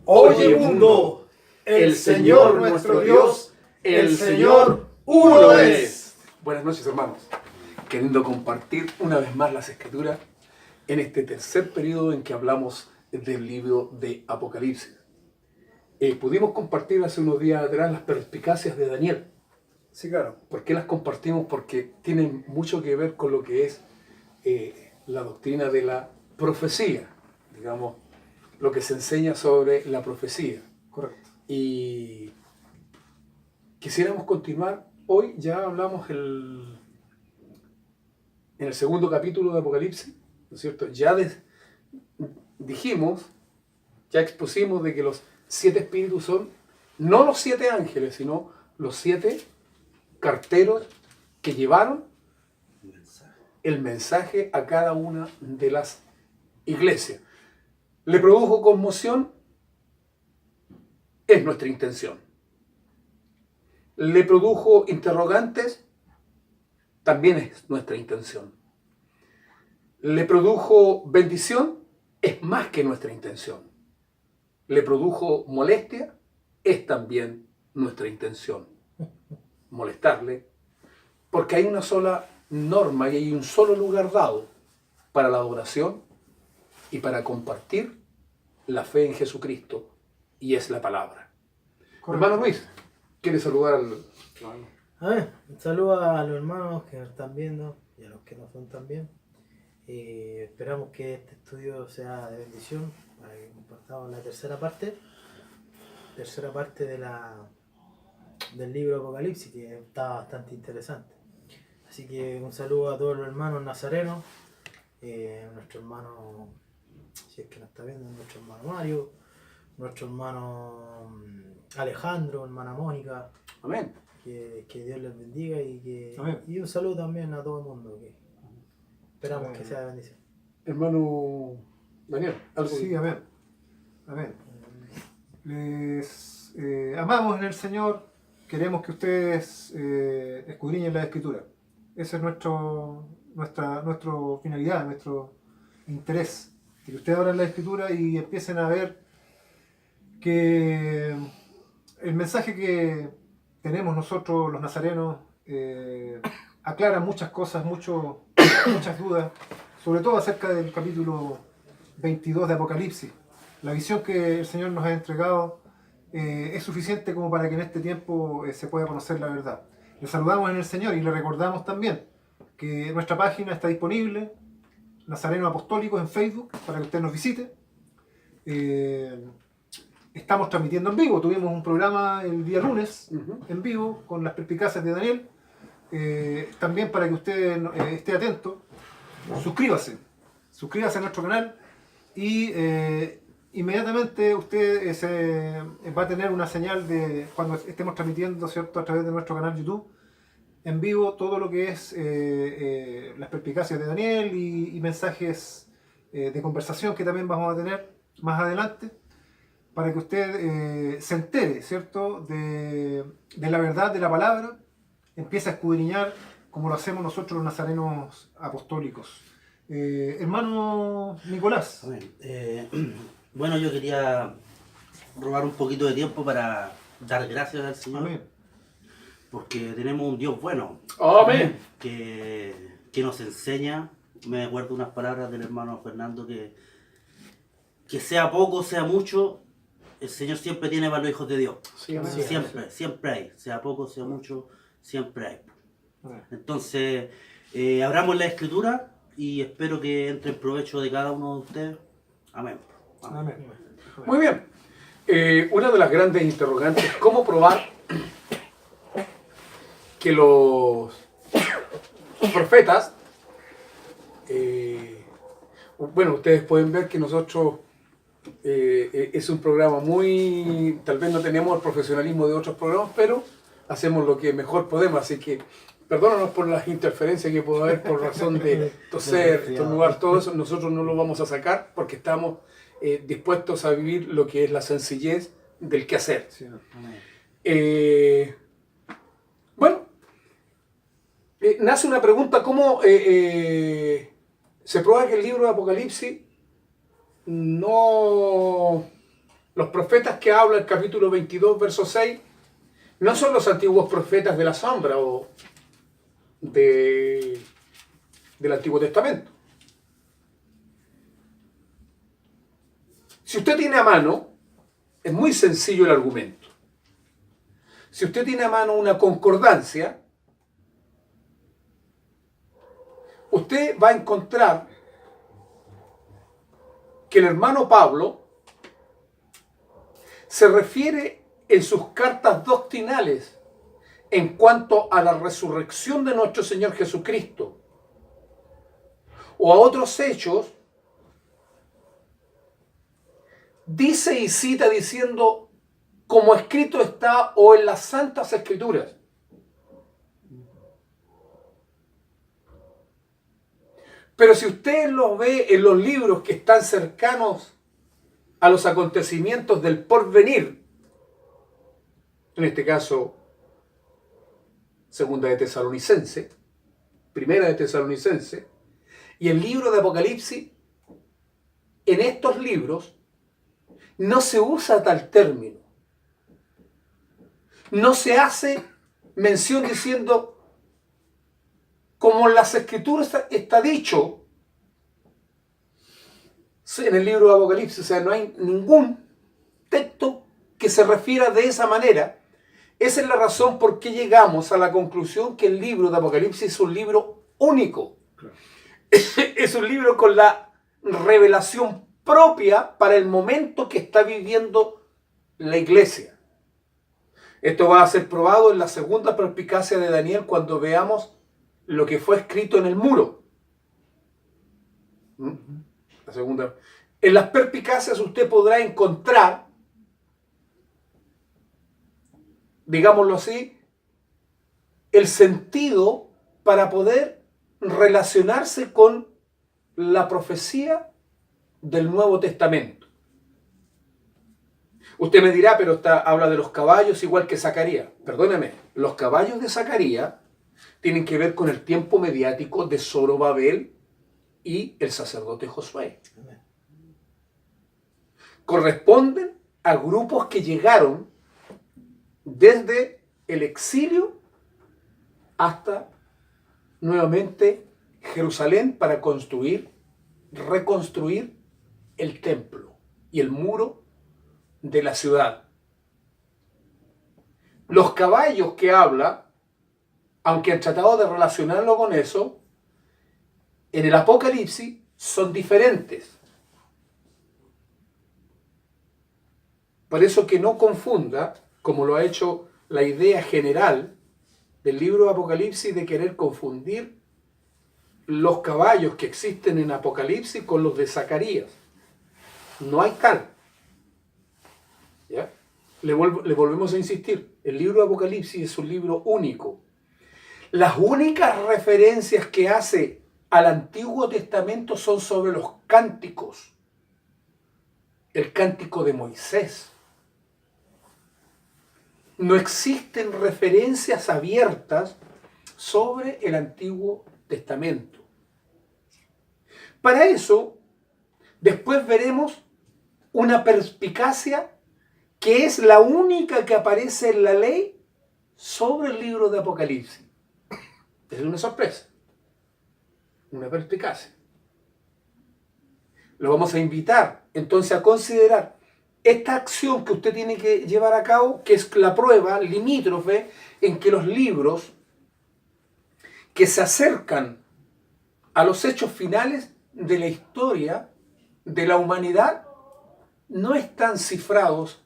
Oye mundo, el Señor nuestro Dios, el Señor uno es. Buenas noches, hermanos. Queriendo compartir una vez más las Escrituras en este tercer periodo en que hablamos del libro de Apocalipsis. Pudimos compartir hace unos días atrás las perspicacias de Daniel. Sí, claro. ¿Por qué las compartimos? Porque tienen mucho que ver con lo que es la doctrina de la profecía, digamos, lo que se enseña sobre la profecía. Correcto. Y quisiéramos continuar. Hoy ya hablamos en el segundo capítulo de Apocalipsis, ¿no es cierto? Dijimos, ya expusimos de que los 7 espíritus son no los 7 ángeles, sino los 7 carteros que llevaron el mensaje a cada una de las iglesias. ¿Le produjo conmoción? Es nuestra intención. ¿Le produjo interrogantes? También es nuestra intención. ¿Le produjo bendición? Es más que nuestra intención. ¿Le produjo molestia? Es también nuestra intención. Molestarle, porque hay una sola norma y hay un solo lugar dado para la adoración y para compartir la fe en Jesucristo, y es la palabra. Correcto. Hermano Luis, ¿quiere saludar al hermano? A ver, un saludo a los hermanos que nos están viendo y a los que no son también. Esperamos que este estudio sea de bendición para que compartamos la tercera parte del libro Apocalipsis, que está bastante interesante. Así que un saludo a todos los hermanos nazarenos, nuestro hermano, si es que nos está viendo, nuestro hermano Mario, nuestro hermano Alejandro, hermana Mónica. Amén. Que Dios les bendiga y un saludo también a todo el mundo, que esperamos que sea de bendición. Hermano Daniel, algo. Sí, amén. Amén. Les amamos en el Señor, queremos que ustedes escudriñen la Escritura. Esa es nuestra finalidad, nuestro interés. Que ustedes abran la Escritura y empiecen a ver que el mensaje que tenemos nosotros los nazarenos aclara muchas cosas, muchas dudas, sobre todo acerca del capítulo 22 de Apocalipsis. La visión que el Señor nos ha entregado es suficiente como para que en este tiempo se pueda conocer la verdad. Le saludamos en el Señor y le recordamos también que nuestra página está disponible, Nazareno Apostólicos, en Facebook, para que usted nos visite. Estamos transmitiendo en vivo, tuvimos un programa el día lunes en vivo con las perspicacias de Daniel. También para que usted esté atento, suscríbase a nuestro canal y inmediatamente usted va a tener una señal de cuando estemos transmitiendo, ¿cierto?, a través de nuestro canal YouTube en vivo todo lo que es las perspicacias de Daniel y mensajes de conversación que también vamos a tener más adelante, para que usted se entere, ¿cierto?, de la verdad de la palabra, empiece a escudriñar como lo hacemos nosotros los nazarenos apostólicos. Hermano Nicolás. Bueno, yo quería robar un poquito de tiempo para dar gracias al Señor. Amén. Porque tenemos un Dios bueno. Amén. Que nos enseña. Me acuerdo unas palabras del hermano Fernando que sea poco, sea mucho, el Señor siempre tiene para los hijos de Dios. Sí, amén. Siempre hay. Sea poco, sea mucho, siempre hay. Amén. Entonces, abramos la Escritura y espero que entre en provecho de cada uno de ustedes. Amén. Amén. Muy bien. Una de las grandes interrogantes es cómo probar que los profetas, bueno, ustedes pueden ver que nosotros es un programa tal vez no tenemos el profesionalismo de otros programas, pero hacemos lo que mejor podemos, así que perdónanos por las interferencias que puede haber por razón de toser, estornudar, todo eso, nosotros no lo vamos a sacar porque estamos dispuestos a vivir lo que es la sencillez del quehacer. Sí, no. Bueno, nace una pregunta, ¿cómo se prueba que el libro de Apocalipsis no Los profetas que habla el capítulo 22, verso 6, no son los antiguos profetas de la sombra o del Antiguo Testamento. Si usted tiene a mano, es muy sencillo el argumento. Si usted tiene a mano una concordancia, usted va a encontrar que el hermano Pablo se refiere en sus cartas doctrinales en cuanto a la resurrección de nuestro Señor Jesucristo o a otros hechos, dice y cita diciendo como escrito está o en las Santas Escrituras. Pero si usted lo ve en los libros que están cercanos a los acontecimientos del porvenir, en este caso, Segunda de Tesalonicense, Primera de Tesalonicense, y el libro de Apocalipsis, en estos libros no se usa tal término. No se hace mención diciendo, como en las Escrituras está dicho en el libro de Apocalipsis, o sea, no hay ningún texto que se refiera de esa manera. Esa es la razón por qué llegamos a la conclusión que el libro de Apocalipsis es un libro único. Claro. Es un libro con la revelación propia para el momento que está viviendo la iglesia. Esto va a ser probado en la segunda perspicacia de Daniel cuando veamos lo que fue escrito en el muro. La segunda. En las perspicacias usted podrá encontrar, digámoslo así, el sentido para poder relacionarse con la profecía del Nuevo Testamento. Usted me dirá, pero habla de los caballos igual que Zacarías. Perdóneme, los caballos de Zacarías tienen que ver con el tiempo mediático de Zorobabel y el sacerdote Josué. Corresponden a grupos que llegaron desde el exilio hasta nuevamente Jerusalén para reconstruir el templo y el muro de la ciudad. Los caballos que habla, aunque han tratado de relacionarlo con eso, en el Apocalipsis son diferentes. Por eso que no confunda, como lo ha hecho la idea general del libro de Apocalipsis de querer confundir los caballos que existen en Apocalipsis con los de Zacarías. No hay tal. ¿Ya? Le volvemos a insistir, el libro de Apocalipsis es un libro único. Las únicas referencias que hace al Antiguo Testamento son sobre los cánticos. El cántico de Moisés. No existen referencias abiertas sobre el Antiguo Testamento. Para eso, después veremos una perspicacia que es la única que aparece en la ley sobre el libro de Apocalipsis. Es una sorpresa, una perspicacia. Lo vamos a invitar entonces a considerar esta acción que usted tiene que llevar a cabo, que es la prueba limítrofe en que los libros que se acercan a los hechos finales de la historia de la humanidad no están cifrados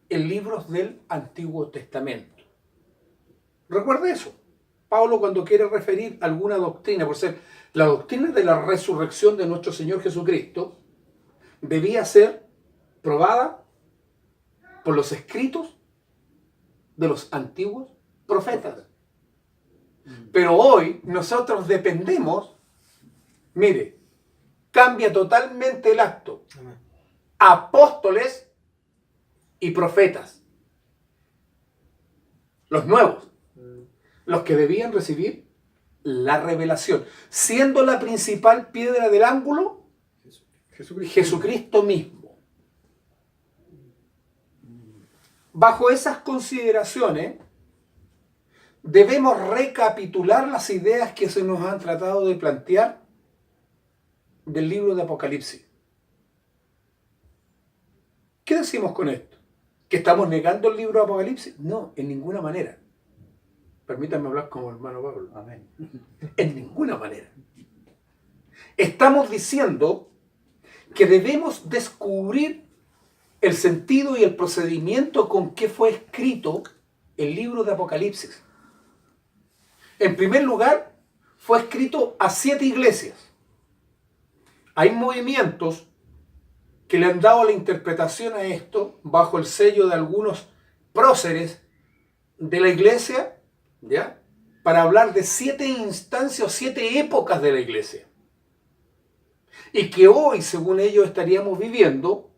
en libros del Antiguo Testamento. Recuerde eso. Pablo, cuando quiere referir alguna doctrina, por ser la doctrina de la resurrección de nuestro Señor Jesucristo, debía ser probada por los escritos de los antiguos profetas. Pero hoy nosotros dependemos, mire, cambia totalmente el acto. Apóstoles y profetas. Los nuevos. Los que debían recibir la revelación. Siendo la principal piedra del ángulo Jesucristo mismo. bajo esas consideraciones, debemos recapitular las ideas que se nos han tratado de plantear del libro de Apocalipsis. ¿Qué decimos con esto? ¿Que estamos negando el libro de Apocalipsis? No, en ninguna manera. Permítanme hablar como hermano Pablo. Amén. En ninguna manera. Estamos diciendo que debemos descubrir el sentido y el procedimiento con que fue escrito el libro de Apocalipsis. En primer lugar, fue escrito a 7 iglesias. Hay movimientos que le han dado la interpretación a esto bajo el sello de algunos próceres de la iglesia, ¿ya? Para hablar de 7 instancias o 7 épocas de la iglesia. Y que hoy, según ellos, estaríamos viviendo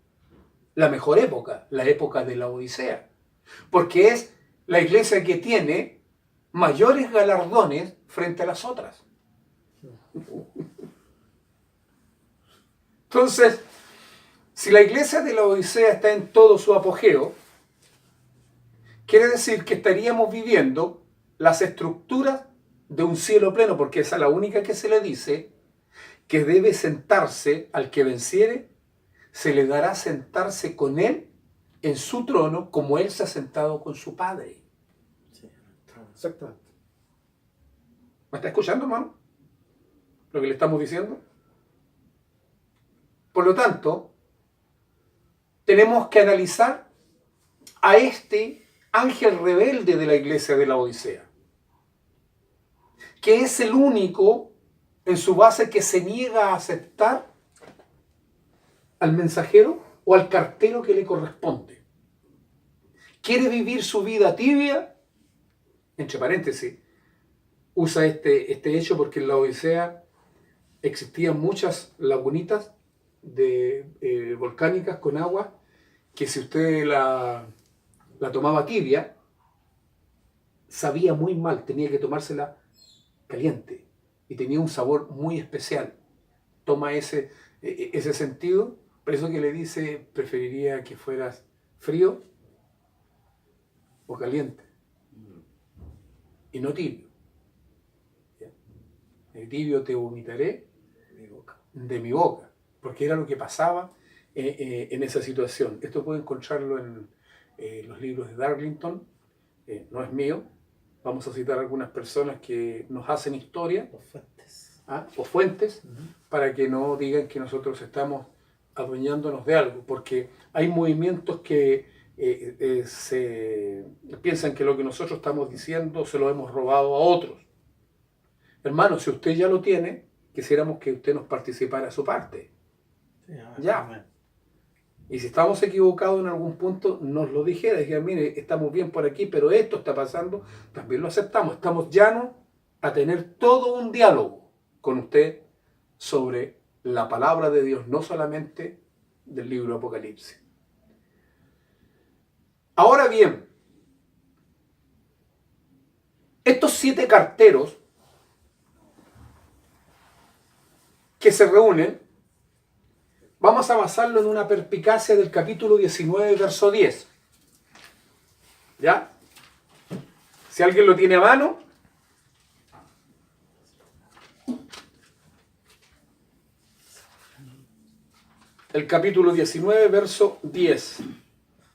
la mejor época, la época de la Odisea. Porque es la iglesia que tiene mayores galardones frente a las otras. Entonces, si la iglesia de la Odisea está en todo su apogeo, quiere decir que estaríamos viviendo las estructuras de un cielo pleno, porque esa es la única que se le dice que debe sentarse al que venciere, se le dará sentarse con él en su trono como él se ha sentado con su padre. Sí, Exactamente. ¿Me está escuchando, hermano? Lo que le estamos diciendo. Por lo tanto, tenemos que analizar a este ángel rebelde de la iglesia de la Odisea, que es el único en su base que se niega a aceptar al mensajero o al cartero que le corresponde. Quiere vivir su vida tibia, entre paréntesis, usa este hecho porque en la Odisea existían muchas lagunitas volcánicas con agua que si usted la tomaba tibia, sabía muy mal, tenía que tomársela caliente y tenía un sabor muy especial. Toma ese sentido, por eso que le dice, preferiría que fueras frío o caliente y no tibio. ¿Ya? El tibio te vomitaré de mi boca, porque era lo que pasaba en esa situación. Esto puede encontrarlo en los libros de Darlington, no es mío. Vamos a citar algunas personas que nos hacen historia, Los fuentes. o fuentes, para que no digan que nosotros estamos adueñándonos de algo, porque hay movimientos que se piensan que lo que nosotros estamos diciendo se lo hemos robado a otros. Hermano, si usted ya lo tiene, quisiéramos que usted nos participara a su parte. Sí, Ya. amén. Y si estamos equivocados en algún punto, nos lo dijera. Dijera, mire, estamos bien por aquí, pero esto está pasando, también lo aceptamos. Estamos llanos a tener todo un diálogo con usted sobre la palabra de Dios, no solamente del libro de Apocalipsis. Ahora bien, estos 7 carteros que se reúnen, vamos a basarlo en una perspicacia del capítulo 19, verso 10. ¿Ya? Si alguien lo tiene a mano. El capítulo 19, verso 10.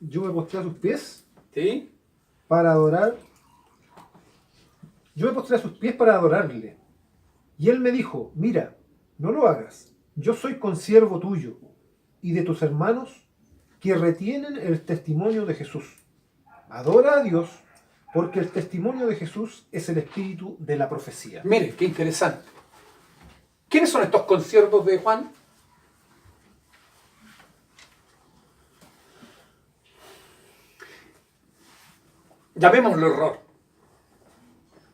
Yo me postré a sus pies ¿Sí? para adorar. Yo me postré a sus pies para adorarle. Y él me dijo, mira, no lo hagas. Yo soy consiervo tuyo y de tus hermanos que retienen el testimonio de Jesús. Adora a Dios porque el testimonio de Jesús es el espíritu de la profecía. Mire, qué interesante. ¿Quiénes son estos consiervos de Juan? Llamémoslo error.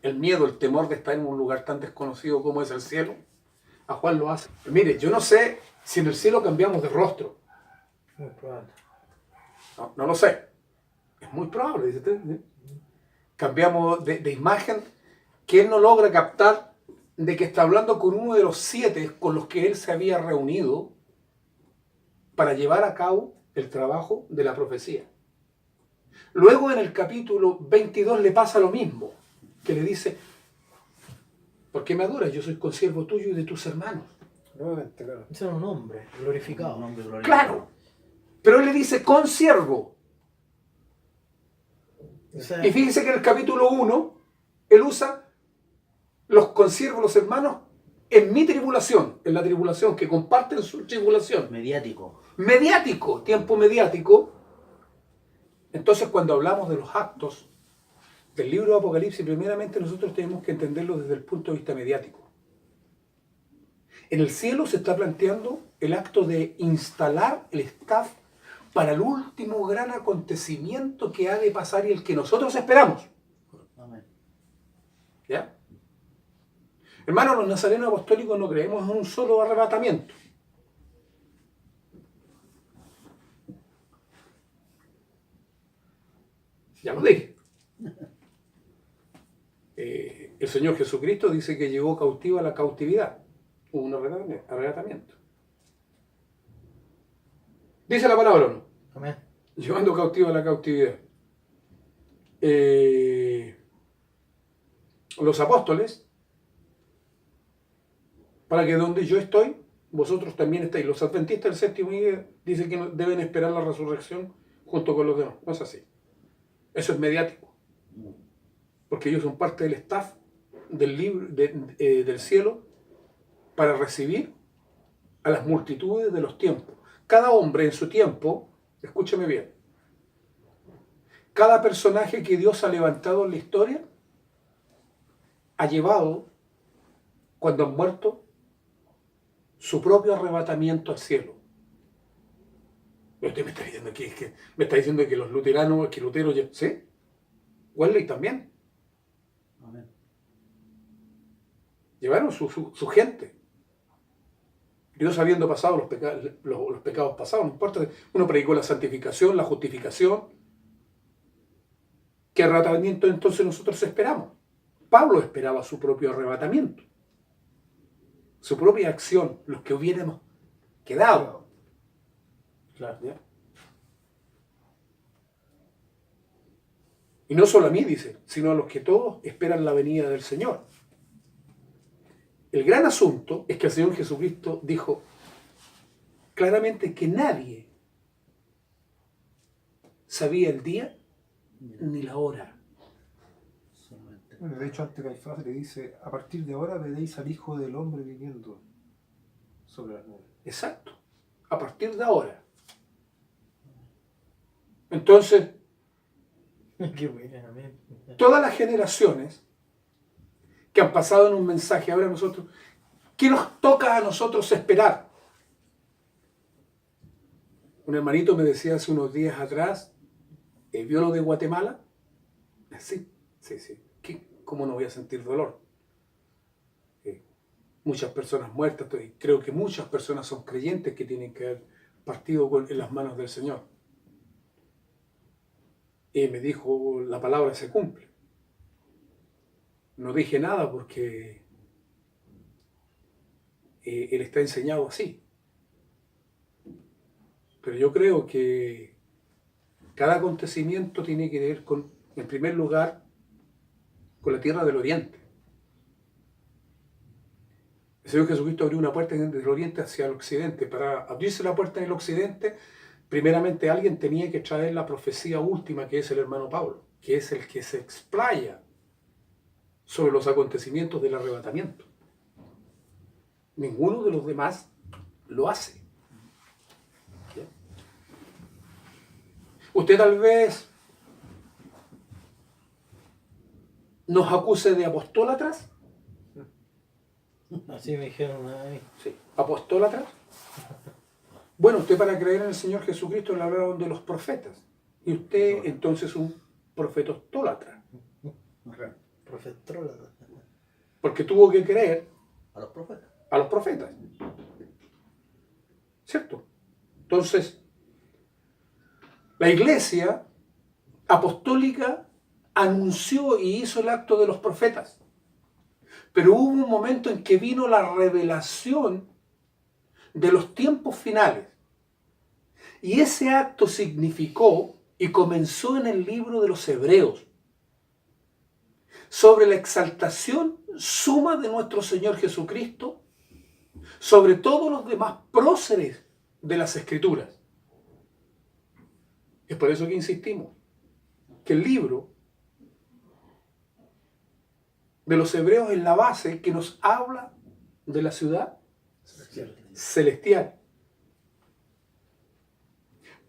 El miedo, el temor de estar en un lugar tan desconocido como es el cielo. A Juan lo hace. Mire, yo no sé si en el cielo cambiamos de rostro. Muy probable. No lo sé. Es muy probable, dice usted. Cambiamos de imagen que él no logra captar de que está hablando con uno de los 7 con los que él se había reunido para llevar a cabo el trabajo de la profecía. Luego en el capítulo 22 le pasa lo mismo, que le dice, ¿por qué me adoras? Yo soy consiervo tuyo y de tus hermanos. Nuevamente, claro. Ese era un hombre glorificado. Un hombre glorioso. Claro, pero él le dice consiervo. O sea, Y fíjese que en el capítulo 1, él usa los consiervos, los hermanos, en mi tribulación, en la tribulación, que comparten su tribulación. Mediático. Mediático, tiempo mediático. Entonces, cuando hablamos de los actos del libro de Apocalipsis, primeramente nosotros tenemos que entenderlo desde el punto de vista mediático. En el cielo se está planteando el acto de instalar el staff para el último gran acontecimiento que ha de pasar y el que nosotros esperamos. Amén. ¿Ya? Hermanos, los nazarenos apostólicos no creemos en un solo arrebatamiento. Ya lo dije. El Señor Jesucristo dice que llevó cautiva la cautividad. Hubo un arrebatamiento. Dice la palabra, ¿o no? amén. Llevando cautiva la cautividad. Los apóstoles, para que donde yo estoy, vosotros también estáis. Los adventistas del séptimo día dicen que deben esperar la resurrección junto con los demás. No es así. Eso es mediático. Porque ellos son parte del staff del, del cielo para recibir a las multitudes de los tiempos. Cada hombre en su tiempo, escúcheme bien, cada personaje que Dios ha levantado en la historia ha llevado, cuando han muerto, su propio arrebatamiento al cielo. Usted me está diciendo me está diciendo que los luteranos, que Lutero, ¿sí? Wesley también. Amén. Llevaron su gente. Dios habiendo pasado los pecados pasados, no importa, uno predicó la santificación, la justificación. ¿Qué arrebatamiento entonces nosotros esperamos? Pablo esperaba su propio arrebatamiento, su propia acción, los que hubiéramos quedado. Claro. ¿Ya? Y no solo a mí, dice, sino a los que todos esperan la venida del Señor. El gran asunto es que el Señor Jesucristo dijo claramente que nadie sabía el día ni la hora. Solamente. Bueno, de hecho, ante Caifás le dice, a partir de ahora veréis al Hijo del Hombre viniendo sobre las nubes. Exacto. A partir de ahora. Entonces, Qué bueno, amén. todas las generaciones que han pasado en un mensaje, ahora nosotros, ¿qué nos toca a nosotros esperar? Un hermanito me decía hace unos días atrás, ¿vio lo de Guatemala? Sí. ¿Cómo no voy a sentir dolor? Muchas personas muertas, y creo que muchas personas son creyentes que tienen que haber partido en las manos del Señor. Y me dijo, la palabra se cumple. No dije nada porque él está enseñado así. Pero yo creo que cada acontecimiento tiene que ver con, en primer lugar, con la tierra del oriente. El Señor Jesucristo abrió una puerta del oriente hacia el occidente. Para abrirse la puerta en el occidente, primeramente alguien tenía que traer la profecía última, que es el hermano Pablo, que es el que se explaya sobre los acontecimientos del arrebatamiento. Ninguno de los demás lo hace. ¿Ya? Usted tal vez nos acuse de apostólatras. Así me dijeron a mí. Sí, apostólatras. Bueno, usted para creer en el Señor Jesucristo le hablaron de los profetas. Y usted entonces un profetostólatra. Profesor. Porque tuvo que creer A los profetas. a los profetas. ¿Cierto? Entonces, la iglesia apostólica anunció y hizo el acto de los profetas. Pero hubo un momento en que vino la revelación de los tiempos finales. Y ese acto significó y comenzó en el libro de los Hebreos, sobre la exaltación suma de nuestro Señor Jesucristo, sobre todos los demás próceres de las Escrituras. Es por eso que insistimos, que el libro de los Hebreos es la base que nos habla de la ciudad celestial.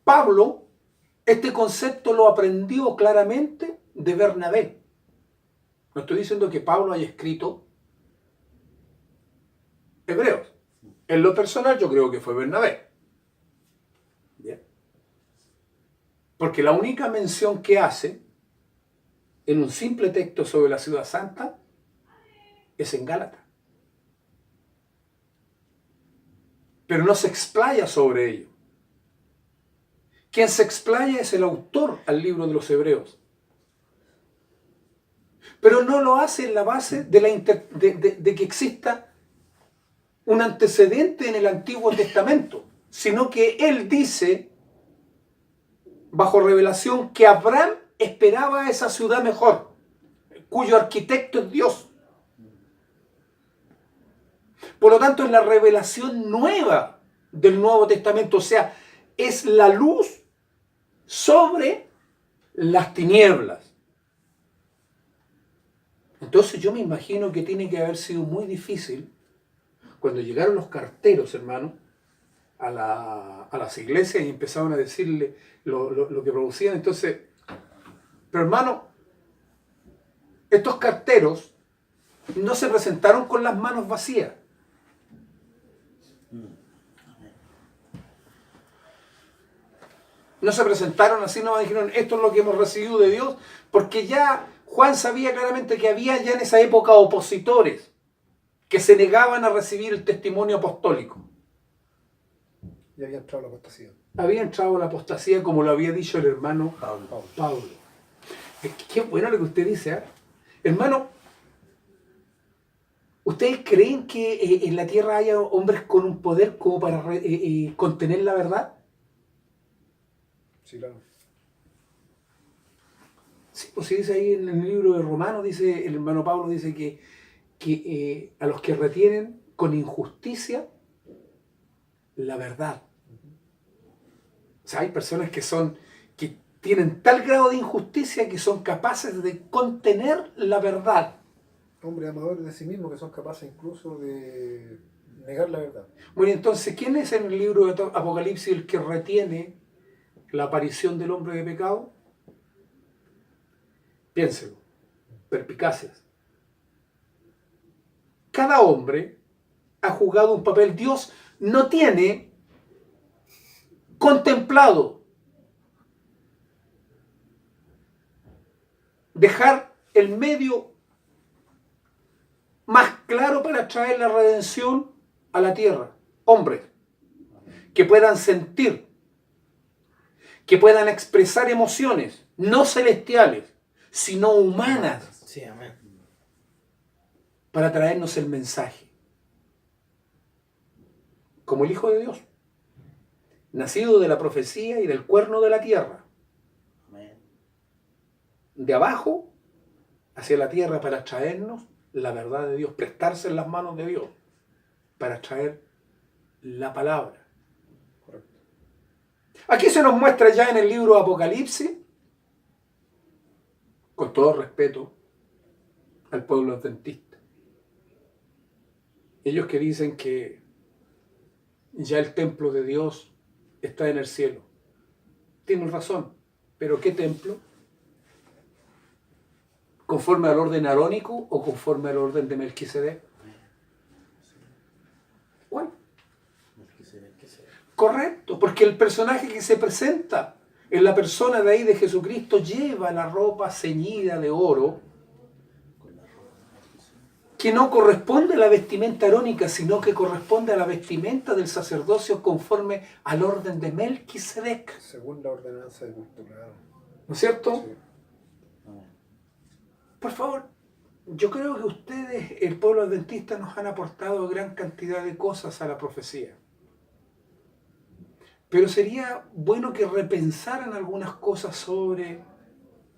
Pablo, este concepto lo aprendió claramente de Bernabé. No estoy diciendo que Pablo haya escrito Hebreos. En lo personal yo creo que fue Bernabé. ¿Bien? Porque la única mención que hace en un simple texto sobre la ciudad santa es en Gálatas. Pero no se explaya sobre ello. Quien se explaya es el autor al libro de los Hebreos. Pero no lo hace en la base de que exista un antecedente en el Antiguo Testamento, sino que él dice, bajo revelación, que Abraham esperaba esa ciudad mejor, cuyo arquitecto es Dios. Por lo tanto, es la revelación nueva del Nuevo Testamento, o sea, es la luz sobre las tinieblas. Entonces yo me imagino que tiene que haber sido muy difícil cuando llegaron los carteros, hermano, a las iglesias y empezaron a decirle lo que producían. Entonces, pero hermano, estos carteros no se presentaron con las manos vacías. No se presentaron así, no dijeron, esto es lo que hemos recibido de Dios, porque ya Juan sabía claramente que había ya en esa época opositores que se negaban a recibir el testimonio apostólico. Y había entrado la apostasía. Había entrado la apostasía, como lo había dicho el hermano Pablo. Qué bueno lo que usted dice, ¿eh? Hermano, ¿ustedes creen que en la tierra haya hombres con un poder como para contener la verdad? Sí, claro. Sí, pues se dice ahí en el libro de Romanos, dice el hermano Pablo, dice que a los que retienen con injusticia la verdad. O sea, hay personas que tienen tal grado de injusticia que son capaces de contener la verdad. Hombres amadores de sí mismos que son capaces incluso de negar la verdad. Bueno, entonces, ¿quién es en el libro de Apocalipsis el que retiene la aparición del hombre de pecado? Piénselo. Perspicacias. Cada hombre ha jugado un papel. Dios no tiene contemplado dejar el medio más claro para traer la redención a la tierra. Hombres que puedan sentir, que puedan expresar emociones, no celestiales, sino humanas, Sí, amén. para traernos el mensaje. Como el Hijo de Dios, nacido de la profecía y del cuerno de la tierra, Amén. de abajo hacia la tierra para traernos la verdad de Dios, prestarse en las manos de Dios, para traer la palabra. Correcto. Aquí se nos muestra ya en el libro de Apocalipsis, con todo respeto al pueblo adventista. Ellos que dicen que ya el templo de Dios está en el cielo. Tienen razón, pero ¿qué templo? ¿Conforme al orden arónico o conforme al orden de Melquisedec? ¿Cuál? Correcto, porque el personaje que se presenta en la persona de ahí de Jesucristo lleva la ropa ceñida de oro, que no corresponde a la vestimenta arónica, sino que corresponde a la vestimenta del sacerdocio conforme al orden de Melquisedec. Según la ordenanza de culto, claro. ¿No es cierto? Sí. Por favor, yo creo que ustedes, el pueblo adventista, nos han aportado gran cantidad de cosas a la profecía. Pero sería bueno que repensaran algunas cosas sobre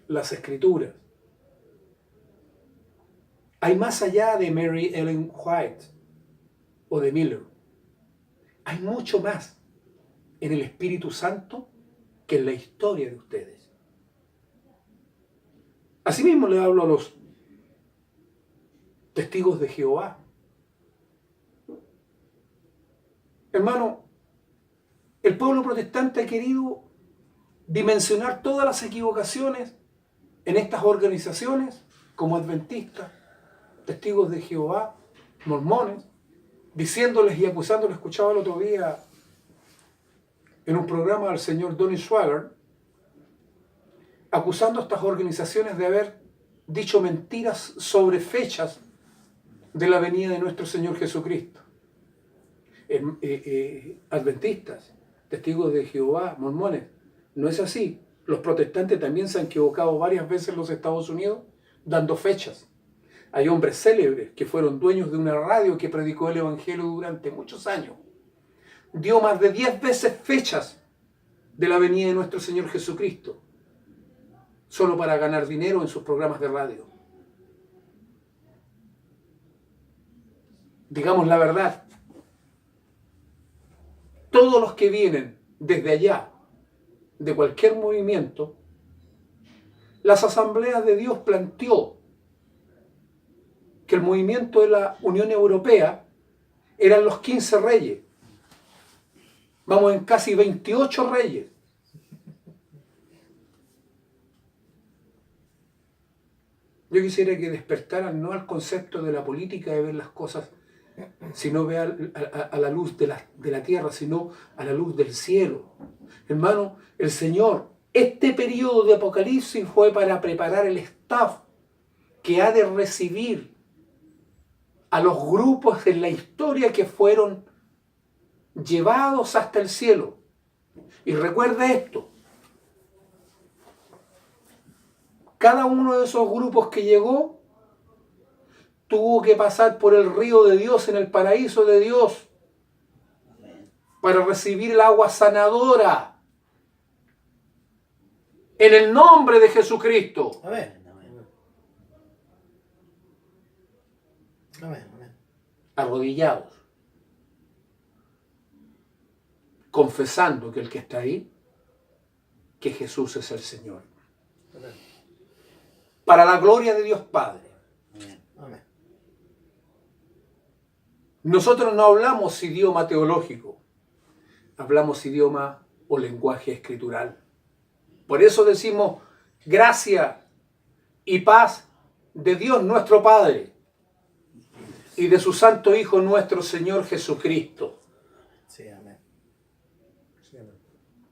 las Escrituras. Hay más allá de Mary Ellen White o de Miller. Hay mucho más en el Espíritu Santo que en la historia de ustedes. Asimismo le hablo a los testigos de Jehová. Hermano, el pueblo protestante ha querido dimensionar todas las equivocaciones en estas organizaciones como adventistas, testigos de Jehová, mormones, diciéndoles y acusándoles. Escuchaba el otro día en un programa al señor Donny Schwager, acusando a estas organizaciones de haber dicho mentiras sobre fechas de la venida de nuestro Señor Jesucristo. Adventistas, testigos de Jehová, mormones, no es así. Los protestantes también se han equivocado varias veces en los Estados Unidos dando fechas. Hay hombres célebres que fueron dueños de una radio que predicó el Evangelio durante muchos años. Dio más de 10 veces fechas de la venida de nuestro Señor Jesucristo, solo para ganar dinero en sus programas de radio. Digamos la verdad. Todos los que vienen desde allá, de cualquier movimiento, las asambleas de Dios planteó que el movimiento de la Unión Europea eran los 15 reyes. Vamos en casi 28 reyes. Yo quisiera que despertaran no al concepto de la política de ver las cosas, sino ver a la luz de la tierra, sino a la luz del cielo. Hermano, el Señor, este periodo de Apocalipsis fue para preparar el staff que ha de recibir a los grupos en la historia que fueron llevados hasta el cielo. Y recuerda esto: cada uno de esos grupos que llegó tuvo que pasar por el río de Dios en el paraíso de Dios para recibir el agua sanadora en el nombre de Jesucristo. Amén. Amén. Amén. Arrodillados, confesando que el que está ahí, que Jesús es el Señor. Amén. Para la gloria de Dios Padre. Amén. Nosotros no hablamos idioma teológico, hablamos idioma o lenguaje escritural. Por eso decimos gracia y paz de Dios nuestro Padre y de su Santo Hijo nuestro Señor Jesucristo. Sí, amén. Sí, amén.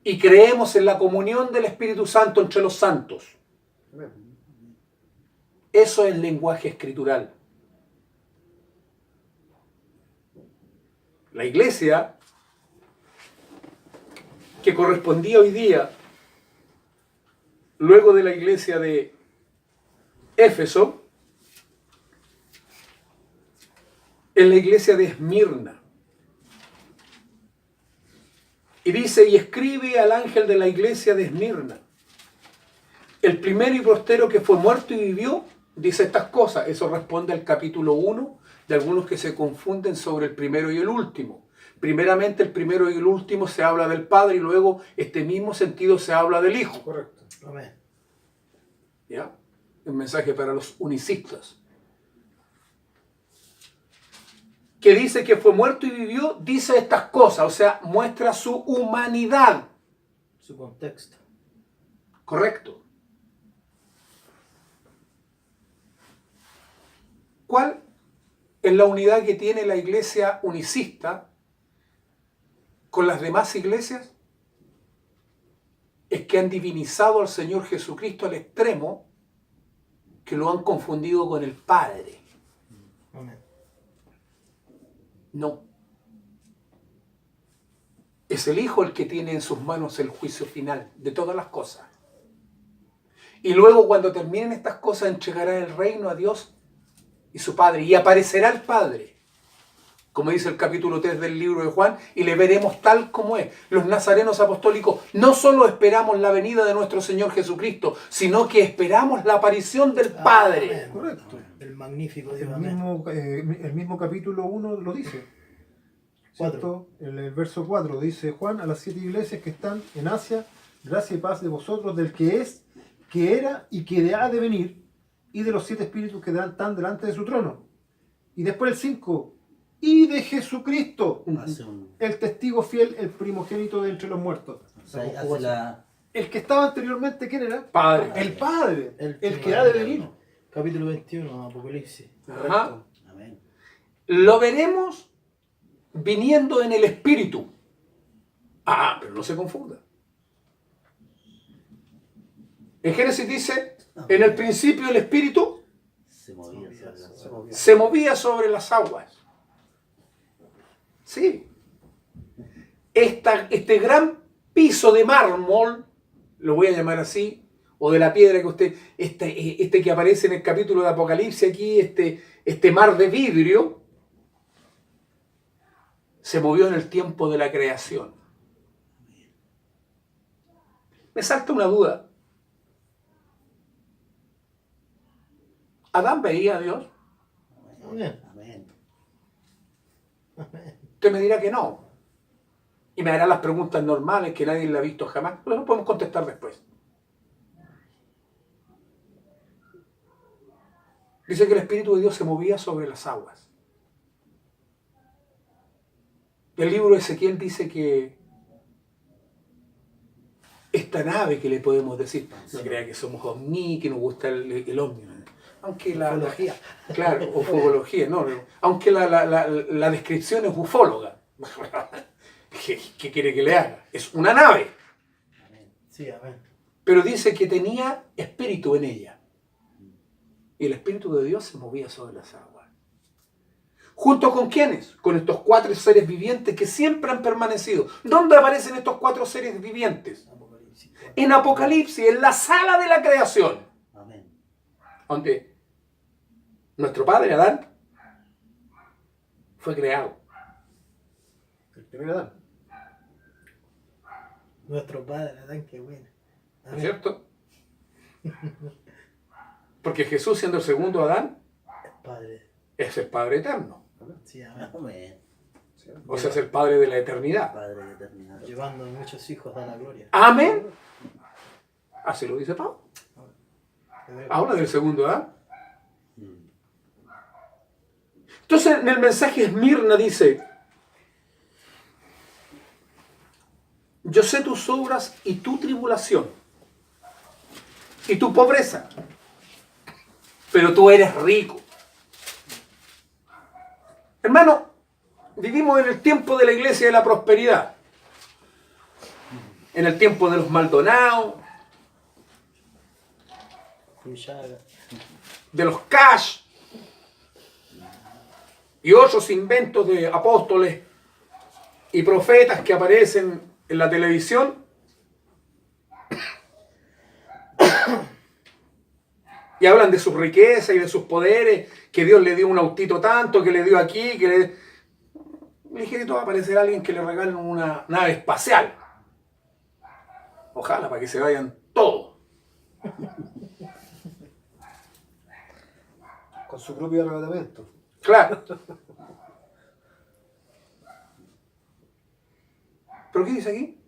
Y creemos en la comunión del Espíritu Santo entre los santos. Amén. Eso es lenguaje escritural. La iglesia que correspondía hoy día, luego de la iglesia de Éfeso, es la iglesia de Esmirna. Y dice: y escribe al ángel de la iglesia de Esmirna, el primero y postero que fue muerto y vivió, dice estas cosas. Eso responde al capítulo 1 de algunos que se confunden sobre el primero y el último. Primeramente, el primero y el último se habla del Padre, y luego este mismo sentido se habla del Hijo. Correcto. Amén. ¿Ya? Un mensaje para los unicistas. Que dice que fue muerto y vivió, dice estas cosas, o sea, muestra su humanidad. Su contexto. Correcto. ¿Cuál es la unidad que tiene la iglesia unicista con las demás iglesias? Es que han divinizado al Señor Jesucristo al extremo que lo han confundido con el Padre. Amén. No. Es el Hijo el que tiene en sus manos el juicio final de todas las cosas. Y luego, cuando terminen estas cosas, entregará el reino a Dios y su Padre. Y aparecerá el Padre como dice el capítulo 3 del libro de Juan, y le veremos tal como es. Los nazarenos apostólicos no solo esperamos la venida de nuestro Señor Jesucristo, sino que esperamos la aparición del Padre. Amén. Correcto. El magnífico Dios. El Amén. mismo capítulo 1 lo dice. ¿Cierto? En el verso 4 dice Juan a las 7 iglesias que están en Asia, gracia y paz de vosotros, del que es, que era y que ha de venir, y de los 7 espíritus que están delante de su trono. Y después el 5, y de Jesucristo, Hace un... el testigo fiel, el primogénito de entre los muertos. o sea, hace la... El que estaba anteriormente, ¿quién era? Padre. El Padre, El el que ha de venir. Capítulo 21, Apocalipsis. Ajá. Amén. Lo veremos viniendo en el Espíritu. Ah, pero no se confunda. En Génesis dice, en el principio el Espíritu Se movía. se movía sobre las aguas. Sí. Este gran piso de mármol, lo voy a llamar así, o de la piedra que usted, este que aparece en el capítulo de Apocalipsis aquí, este mar de vidrio, se movió en el tiempo de la creación. Me salta una duda. ¿Adán veía a Dios? Amén. Amén. Usted me dirá que no. Y me hará las preguntas normales que nadie le ha visto jamás. Pero no podemos contestar después. Dice que el Espíritu de Dios se movía sobre las aguas. El libro de Ezequiel dice que esta nave que le podemos decir, no crea que somos ovni, que nos gusta el ovni. Aunque Ufología. claro, ufología, no. Aunque la descripción es ufóloga. ¿Qué quiere que le haga? Es una nave. Sí, amén. Pero dice que tenía espíritu en ella. Y el Espíritu de Dios se movía sobre las aguas. ¿Junto con quiénes? Con estos 4 seres vivientes que siempre han permanecido. ¿Dónde aparecen estos 4 seres vivientes? Apocalipsis. En Apocalipsis, en la sala de la creación. Amén. Donde nuestro padre Adán fue creado. El primer Adán. Nuestro Padre, Adán, qué bueno. ¿No es cierto? Porque Jesús, siendo el segundo Adán, Padre. es el Padre eterno. Sí, amén. Amén. O sea, es el Padre de la eternidad. Padre de eternidad. Llevando a muchos hijos a la gloria. Amén. Así lo dice Pablo. Habla del segundo Adán. Entonces, en el mensaje Esmirna dice: yo sé tus obras y tu tribulación y tu pobreza, pero tú eres rico. Hermano, vivimos en el tiempo de la iglesia de la prosperidad, en el tiempo de los Maldonados, Cuyaga. de los cash y otros inventos de apóstoles y profetas que aparecen en la televisión y hablan de su riqueza y de sus poderes, que Dios le dio un autito tanto, que le dio aquí, que le... Ligerito va a aparecer alguien que le regalen una nave espacial. Ojalá, para que se vayan todos. Con su propio arrebatamiento. Claro. ¿Pero qué dice aquí?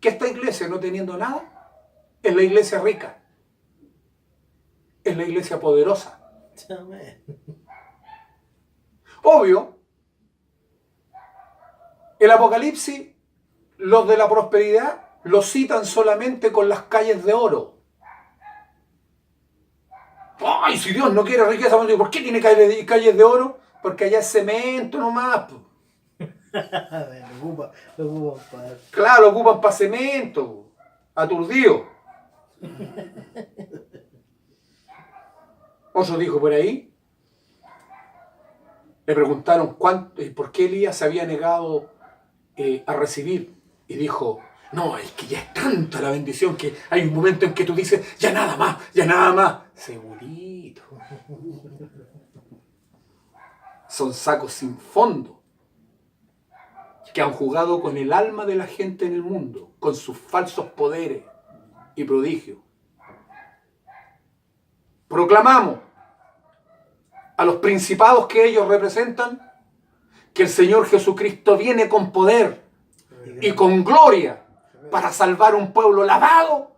Que esta iglesia, no teniendo nada, es la iglesia rica. Es la iglesia poderosa. Amén. Obvio, el Apocalipsis, los de la prosperidad, lo citan solamente con las calles de oro. ¡Ay, si Dios no quiere riqueza! ¿Por qué tiene calles de oro? Porque allá es cemento nomás. Lo ocupan para... Claro, lo ocupan para cemento. Aturdido. Otro dijo por ahí, le preguntaron por qué Elías se había negado a recibir. Y dijo: no, es que ya es tanta la bendición que hay un momento en que tú dices, ya nada más, ya nada más. Segurito. son sacos sin fondo que han jugado con el alma de la gente en el mundo, con sus falsos poderes y prodigios. Proclamamos a los principados que ellos representan que el Señor Jesucristo viene con poder y con gloria para salvar un pueblo lavado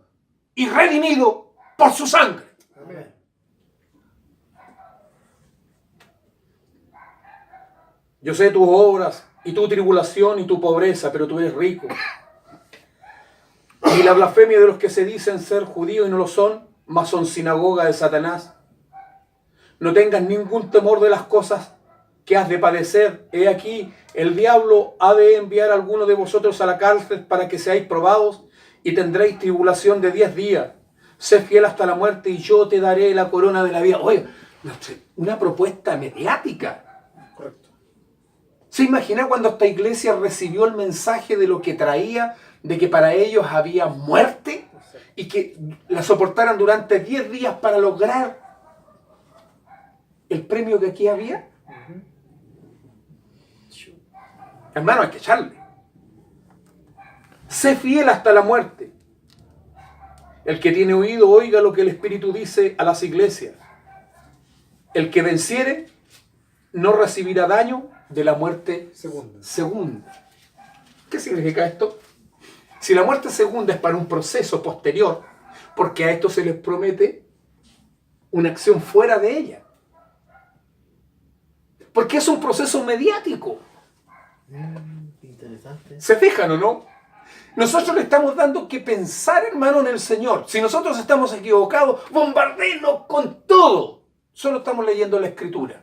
y redimido por su sangre. Amén. Yo sé tus obras y tu tribulación y tu pobreza, pero tú eres rico. Y la blasfemia de los que se dicen ser judíos y no lo son, mas son sinagoga de Satanás. No tengas ningún temor de las cosas que has de padecer. He aquí, el diablo ha de enviar a alguno de vosotros a la cárcel para que seáis probados y tendréis tribulación de 10 días. Sé fiel hasta la muerte y yo te daré la corona de la vida. Oye, una propuesta mediática. Correcto. ¿Se imagina cuando esta iglesia recibió el mensaje de lo que traía, de que para ellos había muerte y que la soportaran durante 10 días para lograr el premio que aquí había? Hermano, hay que echarle. Sé fiel hasta la muerte. El que tiene oído, oiga lo que el Espíritu dice a las iglesias. El que venciere no recibirá daño de la muerte segunda. ¿Qué significa esto? Si la muerte segunda es para un proceso posterior, porque a esto se les promete una acción fuera de ella. Porque es un proceso mediático. Interesante. ¿Se fijan o no? Nosotros le estamos dando que pensar, hermano, en el Señor. Si nosotros estamos equivocados, bombardeenos con todo. Solo estamos leyendo la Escritura.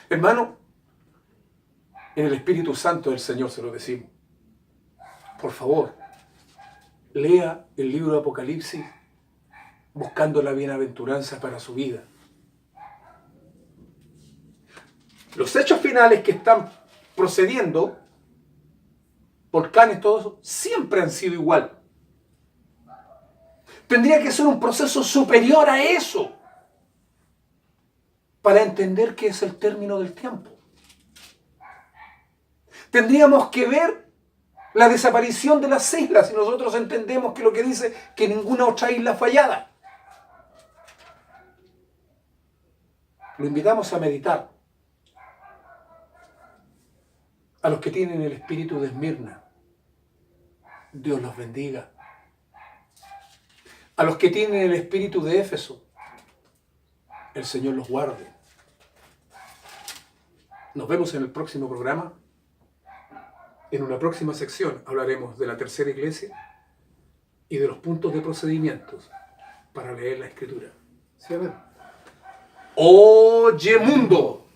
Hermano, en el Espíritu Santo del Señor se lo decimos. Por favor, lea el libro de Apocalipsis buscando la bienaventuranza para su vida. Los hechos finales que están procediendo, volcanes, todo eso, siempre han sido igual. Tendría que ser un proceso superior a eso para entender qué es el término del tiempo. Tendríamos que ver la desaparición de las islas y nosotros entendemos que lo que dice que ninguna otra isla fallada. Lo invitamos a meditar. A los que tienen el espíritu de Esmirna, Dios los bendiga. A los que tienen el espíritu de Éfeso, el Señor los guarde. Nos vemos en el próximo programa. En una próxima sección hablaremos de la tercera iglesia y de los puntos de procedimientos para leer la Escritura. Sí, amén. Oye mundo,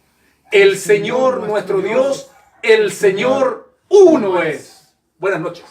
el Señor nuestro Dios, el Señor uno es. Buenas noches.